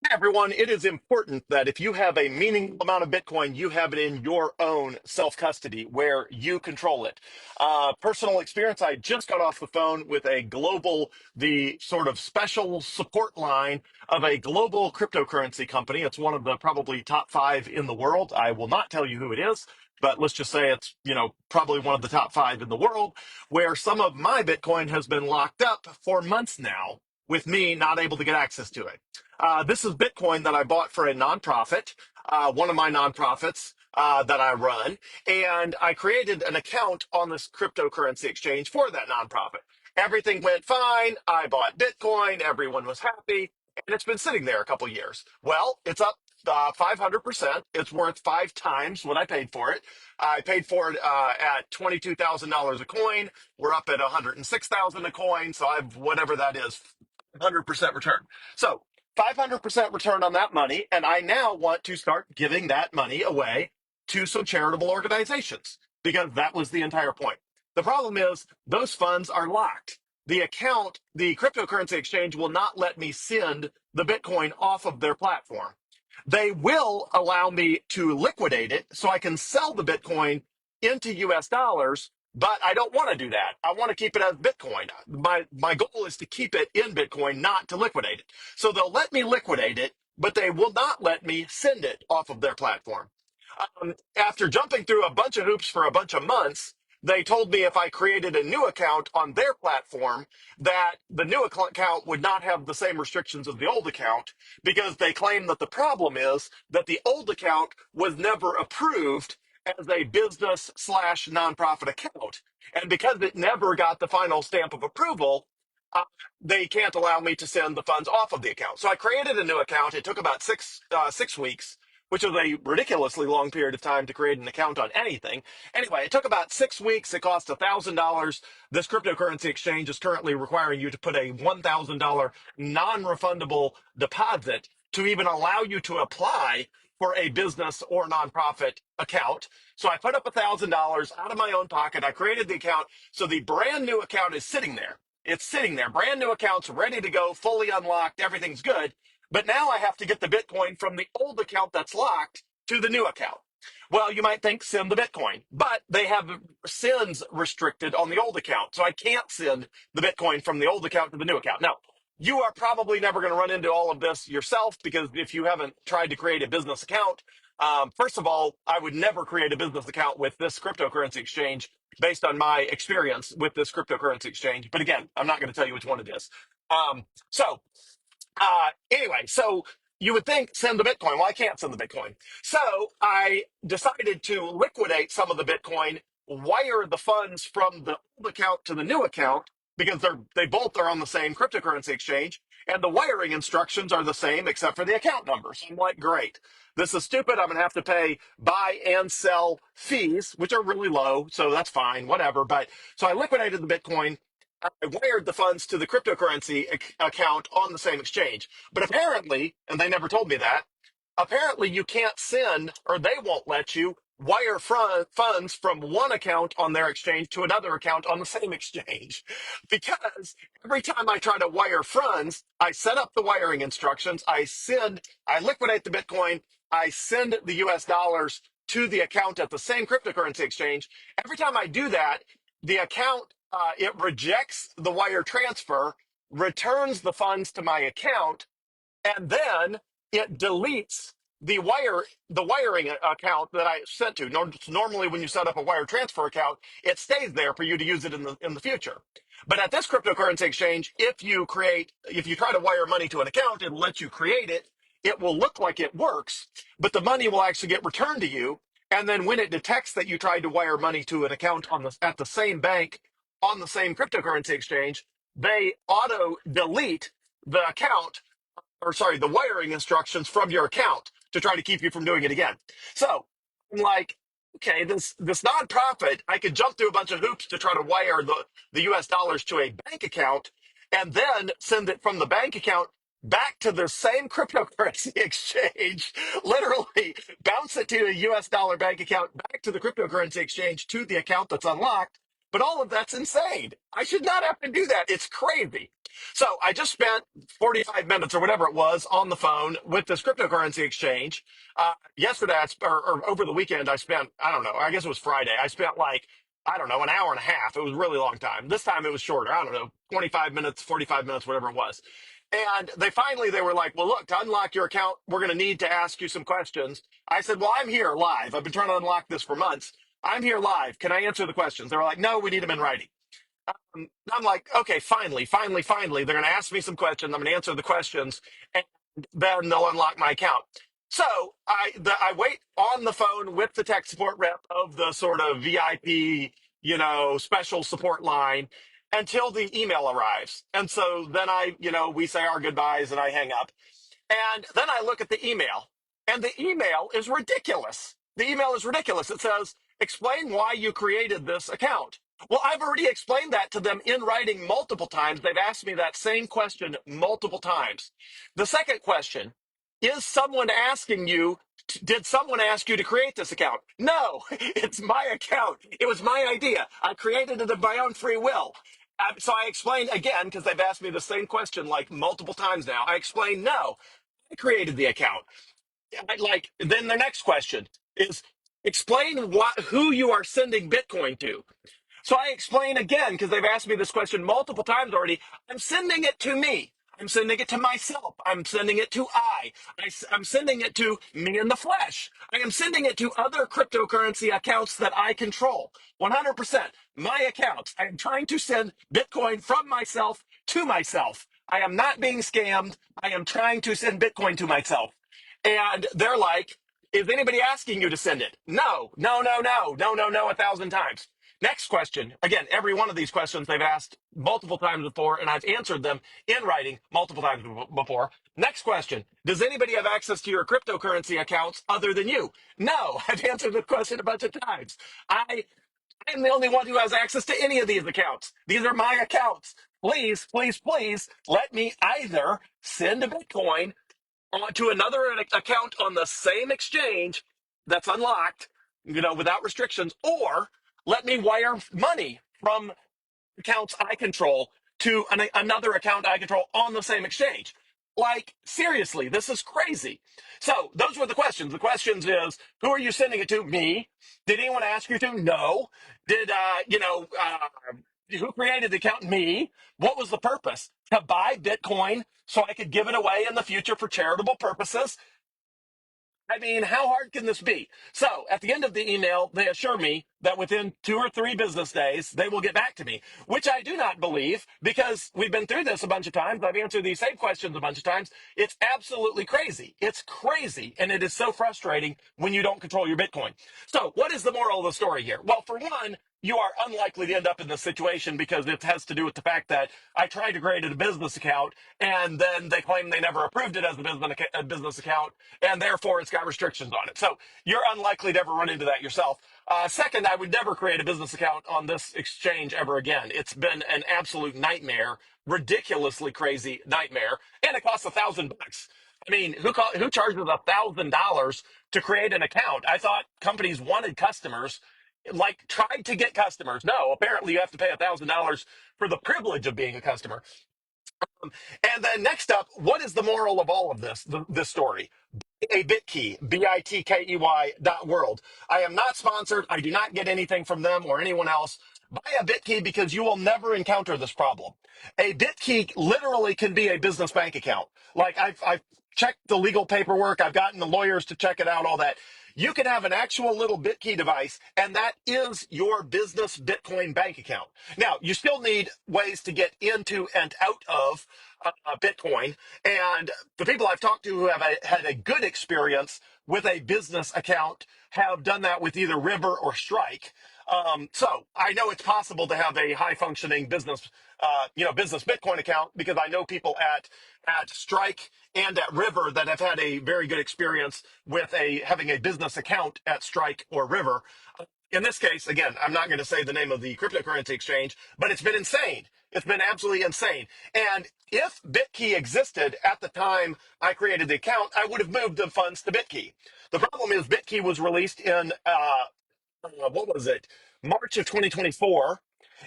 Hi, everyone. It is important that if you have a meaningful amount of Bitcoin, you have it in your own self custody where you control it. Personal experience, I just got off the phone with the sort of special support line of a global cryptocurrency company. It's one of the probably top five in the world. I will not tell you who it is, but let's just say it's, probably one of the top five in the world, where some of my Bitcoin has been locked up for months now with me not able to get access to it. This is Bitcoin that I bought for a nonprofit, one of my nonprofits that I run. And I created an account on this cryptocurrency exchange for that nonprofit. Everything went fine. I bought Bitcoin. Everyone was happy. And it's been sitting there a couple years. Well, it's up 500%. It's worth five times what I paid for it. I paid for it at $22,000 a coin. We're up at 106,000 a coin. So I've whatever that is, 100% return. So 500% return on that money. And I now want to start giving that money away to some charitable organizations because that was the entire point. The problem is those funds are locked. The account, the cryptocurrency exchange will not let me send the Bitcoin off of their platform. They will allow me to liquidate it so I can sell the Bitcoin into US dollars, but I don't want to do that. I want to keep it as Bitcoin. My goal is to keep it in Bitcoin, not to liquidate it. So they'll let me liquidate it, but they will not let me send it off of their platform. After jumping through a bunch of hoops for a bunch of months, they told me if I created a new account on their platform, that the new account would not have the same restrictions as the old account because they claim that the problem is that the old account was never approved as a business slash nonprofit account. And because it never got the final stamp of approval, uh, they can't allow me to send the funds off of the account. So I created a new account. It took about 6 weeks, which was a ridiculously long period of time to create an account on anything. Anyway, it took about 6 weeks. It cost $1,000. This cryptocurrency exchange is currently requiring you to put a $1,000 non-refundable deposit to even allow you to apply for a business or nonprofit account. So I put up $1,000 out of my own pocket. I created the account. So the brand new account is sitting there. It's sitting there, brand new accounts ready to go, fully unlocked. Everything's good. But now I have to get the Bitcoin from the old account that's locked to the new account. Well, you might think send the Bitcoin, but they have sends restricted on the old account. So I can't send the Bitcoin from the old account to the new account. Now, you are probably never going to run into all of this yourself because if you haven't tried to create a business account, first of all, I would never create a business account with this cryptocurrency exchange based on my experience with this cryptocurrency exchange. But again, I'm not going to tell you which one it is. Anyway, so you would think send the Bitcoin. Well, I can't send the Bitcoin. So I decided to liquidate some of the Bitcoin, wire the funds from the old account to the new account because they both are on the same cryptocurrency exchange, and the wiring instructions are the same except for the account number. So I'm like, great. This is stupid. I'm gonna have to pay buy and sell fees, which are really low, so that's fine, whatever. But so I liquidated the Bitcoin. I wired the funds to the cryptocurrency account on the same exchange. But apparently, and they never told me that, apparently you can't send, or they won't let you wire funds from one account on their exchange to another account on the same exchange. Because every time I try to wire funds, I set up the wiring instructions, I liquidate the Bitcoin, I send the US dollars to the account at the same cryptocurrency exchange. Every time I do that, the account it rejects the wire transfer, returns the funds to my account, and then it deletes the wiring account that I sent to. Normally, when you set up a wire transfer account, it stays there for you to use it in the future. But at this cryptocurrency exchange, if you try to wire money to an account, it'll let you create it. It will look like it works, but the money will actually get returned to you. And then when it detects that you tried to wire money to an account at the same bank on the same cryptocurrency exchange, they auto delete the account, or sorry, the wiring instructions from your account to try to keep you from doing it again. So I'm like, okay, this nonprofit, I could jump through a bunch of hoops to try to wire the US dollars to a bank account and then send it from the bank account back to the same cryptocurrency exchange, literally bounce it to a US dollar bank account, back to the cryptocurrency exchange to the account that's unlocked. But all of that's insane. I should not have to do that. It's crazy. So I just spent 45 minutes or whatever it was on the phone with this cryptocurrency exchange. Yesterday, or over the weekend, I spent, I don't know, I guess it was Friday. I spent like, I don't know, an hour and a half. It was a really long time. This time it was shorter. I don't know, 25 minutes, 45 minutes, whatever it was. And they were like, well, look, to unlock your account, we're going to need to ask you some questions. I said, well, I'm here live. I've been trying to unlock this for months. I'm here live. Can I answer the questions? They were like, no, we need them in writing. I'm like, okay, finally, they're going to ask me some questions. I'm going to answer the questions, and then they'll unlock my account. So I wait on the phone with the tech support rep of the sort of VIP, special support line until the email arrives. And so then we say our goodbyes and I hang up. And then I look at the email, and the email is ridiculous. The email is ridiculous. It says, explain why you created this account. Well, I've already explained that to them in writing multiple times. They've asked me that same question multiple times. The second question is someone asking you, did someone ask you to create this account? No, it's my account. It was my idea. I created it of my own free will. So I explained again, because they've asked me the same question like multiple times now. I explained, no, I created the account. Then the next question is explain who you are sending Bitcoin to. So I explain again, because they've asked me this question multiple times already. I'm sending it to me. I'm sending it to myself. I'm sending it to I'm sending it to me in the flesh. I am sending it to other cryptocurrency accounts that I control. 100% my accounts. I am trying to send Bitcoin from myself to myself. I am not being scammed. I am trying to send Bitcoin to myself. And they're like, is anybody asking you to send it? No, no, no, no, no, no, no, 1,000 times. Next question. Again, every one of these questions they've asked multiple times before, and I've answered them in writing multiple times before. Next question. Does anybody have access to your cryptocurrency accounts other than you? No, I've answered the question a bunch of times. I am the only one who has access to any of these accounts. These are my accounts. Please, please, please let me either send a Bitcoin onto another account on the same exchange that's unlocked, without restrictions, or let me wire money from accounts I control to another account I control on the same exchange. Like, seriously, this is crazy. So those were the questions. The questions is, who are you sending it to? Me. Did anyone ask you to? No. Did, who created the account? Me. What was the purpose? To buy Bitcoin so I could give it away in the future for charitable purposes. I mean, how hard can this be? So at the end of the email, they assure me that within 2 or 3 business days, they will get back to me, which I do not believe because we've been through this a bunch of times. I've answered these same questions a bunch of times. It's absolutely crazy. It's crazy. And it is so frustrating when you don't control your Bitcoin. So what is the moral of the story here? Well, for one, you are unlikely to end up in this situation because it has to do with the fact that I tried to create a business account and then they claim they never approved it as a business account and therefore it's got restrictions on it. So you're unlikely to ever run into that yourself. Second, I would never create a business account on this exchange ever again. It's been an absolute nightmare, ridiculously crazy nightmare, and it costs $1,000. I mean, who charges $1,000 to create an account? I thought companies wanted customers, like tried to get customers. No, apparently you have to pay $1,000 for the privilege of being a customer. And then next up, what is the moral of all of this story? A Bitkey, Bitkey.world. I am not sponsored. I do not get anything from them or anyone else. Buy a Bitkey because you will never encounter this problem. A Bitkey literally can be a business bank account. Like I've checked the legal paperwork. I've gotten the lawyers to check it out, all that. You can have an actual little Bitkey device, and that is your business Bitcoin bank account. Now, you still need ways to get into and out of Bitcoin. And the people I've talked to who have had a good experience with a business account have done that with either River or Strike. So I know it's possible to have a high functioning business Bitcoin account because I know people at Strike and at River that have had a very good experience with having a business account at Strike or River. In this case, again, I'm not going to say the name of the cryptocurrency exchange, but it's been insane. It's been absolutely insane. And if Bitkey existed at the time I created the account, I would have moved the funds to Bitkey. The problem is Bitkey was released in what was it? March of 2024.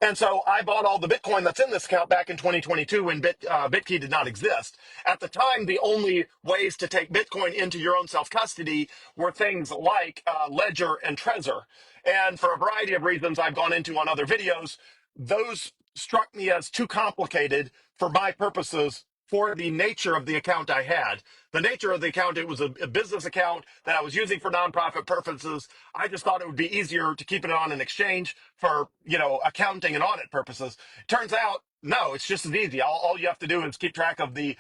And so I bought all the Bitcoin that's in this account back in 2022 when Bitkey did not exist. At the time, the only ways to take Bitcoin into your own self custody were things like Ledger and Trezor. And for a variety of reasons I've gone into on other videos, those struck me as too complicated for my purposes for the nature of the account I had. The nature of the account, it was a business account that I was using for nonprofit purposes. I just thought it would be easier to keep it on an exchange for, accounting and audit purposes. Turns out, no, it's just as easy. All you have to do is keep track of the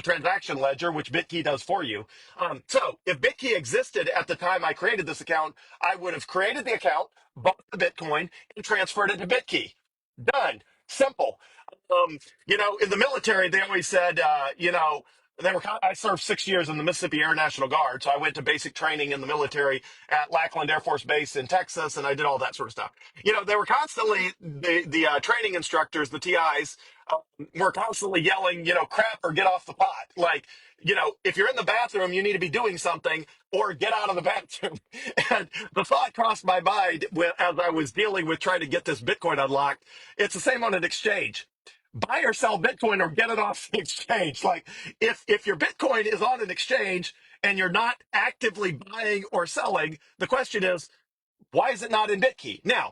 transaction ledger, which Bitkey does for you. So if Bitkey existed at the time I created this account, I would have created the account, bought the Bitcoin, and transferred it to Bitkey. Done. Simple. In the military, they always said, I served 6 years in the Mississippi Air National Guard. So I went to basic training in the military at Lackland Air Force Base in Texas, and I did all that sort of stuff. They were constantly, the training instructors, the TIs, were constantly yelling, crap or get off the pot. Like, if you're in the bathroom, you need to be doing something or get out of the bathroom. And the thought crossed my mind as I was dealing with trying to get this Bitcoin unlocked. It's the same on an exchange. Buy or sell Bitcoin or get it off the exchange. Like if your Bitcoin is on an exchange and you're not actively buying or selling, the question is, why is it not in Bitkey? Now,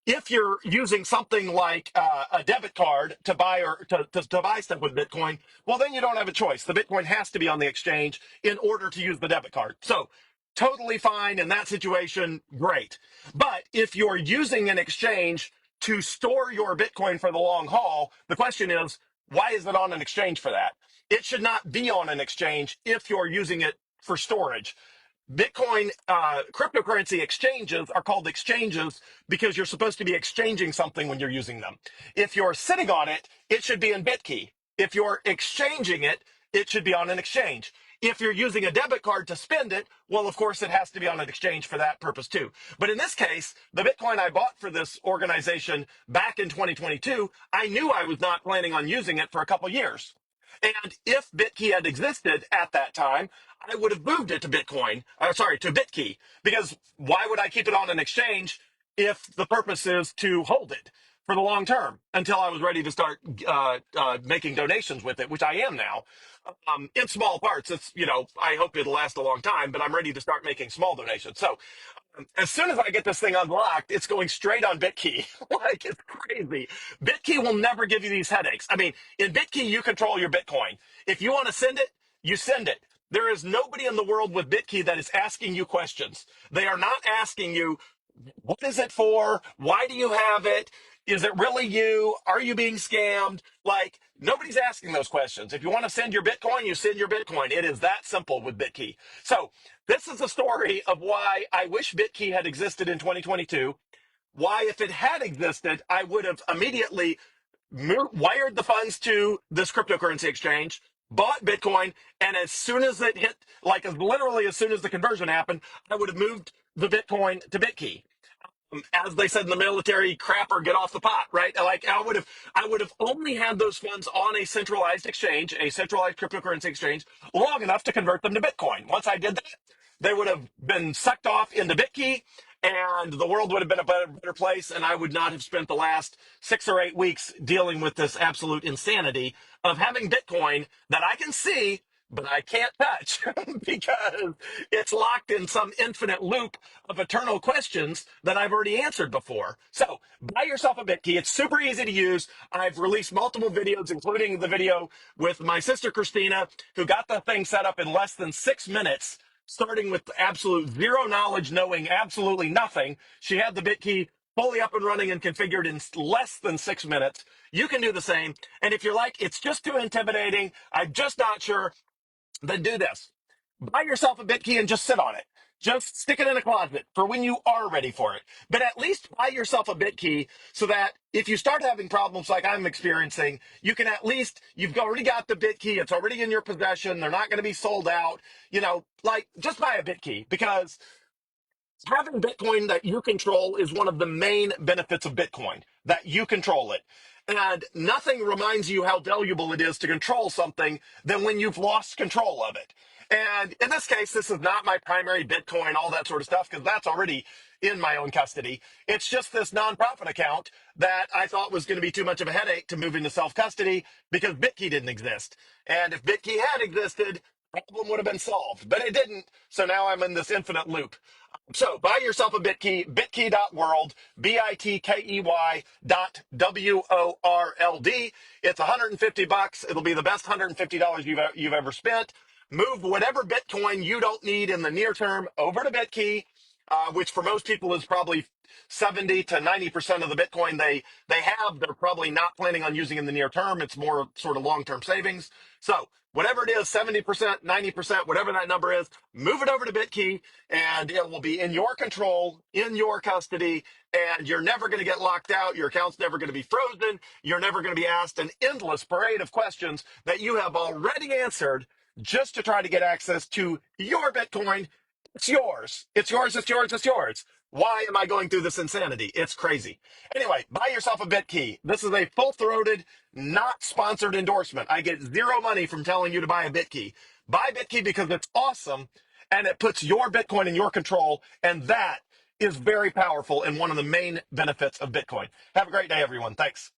if you're using something like a debit card to buy or to buy stuff with Bitcoin, well, then you don't have a choice. The Bitcoin has to be on the exchange in order to use the debit card. So totally fine in that situation. Great. But if you're using an exchange to store your Bitcoin for the long haul, the question is, why is it on an exchange for that? It should not be on an exchange if you're using it for storage. Bitcoin cryptocurrency exchanges are called exchanges because you're supposed to be exchanging something when you're using them. If you're sitting on it, it should be in Bitkey. If you're exchanging it, it should be on an exchange. If you're using a debit card to spend it, well, of course, it has to be on an exchange for that purpose too. But in this case, the Bitcoin I bought for this organization back in 2022, I knew I was not planning on using it for a couple years. And if Bitkey had existed at that time, I would have moved it to to Bitkey, because why would I keep it on an exchange if the purpose is to hold it for the long term until I was ready to start making donations with it, which I am now. In small parts. I hope it'll last a long time, but I'm ready to start making small donations. So as soon as I get this thing unlocked, it's going straight on Bitkey. Like, it's crazy. Bitkey will never give you these headaches. I mean, in Bitkey, you control your Bitcoin. If you want to send it, you send it. There is nobody in the world with Bitkey that is asking you questions. They are not asking you, what is it for? Why do you have it? Is it really you? Are you being scammed? Like, nobody's asking those questions. If you want to send your Bitcoin, you send your Bitcoin. It is that simple with Bitkey. So this is the story of why I wish Bitkey had existed in 2022. Why, if it had existed, I would have immediately wired the funds to this cryptocurrency exchange, bought Bitcoin, and as soon as it hit, like as literally as soon as the conversion happened, I would have moved the Bitcoin to Bitkey. As they said in the military, crap or get off the pot, right? Like I would have only had those funds on a centralized exchange, a centralized cryptocurrency exchange, long enough to convert them to Bitcoin. Once I did that, they would have been sucked off into Bitkey, and the world would have been a better place, and I would not have spent the last 6 or 8 weeks dealing with this absolute insanity of having Bitcoin that I can see but I can't touch because it's locked in some infinite loop of eternal questions that I've already answered before. So buy yourself a Bitkey. It's super easy to use. I've released multiple videos, including the video with my sister Christina, who got the thing set up in less than 6 minutes, starting with absolute zero knowledge, knowing absolutely nothing. She had the Bitkey fully up and running and configured in less than 6 minutes. You can do the same. And if you're like, it's just too intimidating, I'm just not sure, then do this. Buy yourself a Bitkey and just sit on it. Just stick it in a closet for when you are ready for it. But at least buy yourself a Bitkey so that if you start having problems like I'm experiencing, you can at least, you've already got the Bitkey. It's already in your possession. They're not going to be sold out. Like just buy a Bitkey, because having Bitcoin that you control is one of the main benefits of Bitcoin, that you control it. And nothing reminds you how valuable it is to control something than when you've lost control of it. And in this case, this is not my primary Bitcoin, all that sort of stuff, because that's already in my own custody. It's just this nonprofit account that I thought was going to be too much of a headache to move into self custody because Bitkey didn't exist. And if Bitkey had existed, problem would have been solved, but it didn't. So now I'm in this infinite loop. So buy yourself a Bitkey, bitkey.world, Bitkey dot WORLD. It's $150. It'll be the best $150 you've ever spent. Move whatever Bitcoin you don't need in the near term over to Bitkey, which for most people is probably 70 to 90% of the Bitcoin they have. They're probably not planning on using in the near term. It's more sort of long-term savings. So whatever it is, 70%, 90%, whatever that number is, move it over to Bitkey and it will be in your control, in your custody, and you're never going to get locked out. Your account's never going to be frozen. You're never going to be asked an endless parade of questions that you have already answered just to try to get access to your Bitcoin. It's yours. It's yours. It's yours. It's yours. Why am I going through this insanity? It's crazy. Anyway, buy yourself a Bitkey. This is a full-throated, not sponsored endorsement. I get zero money from telling you to buy a Bitkey. Buy Bitkey because it's awesome and it puts your Bitcoin in your control. And that is very powerful and one of the main benefits of Bitcoin. Have a great day, everyone. Thanks.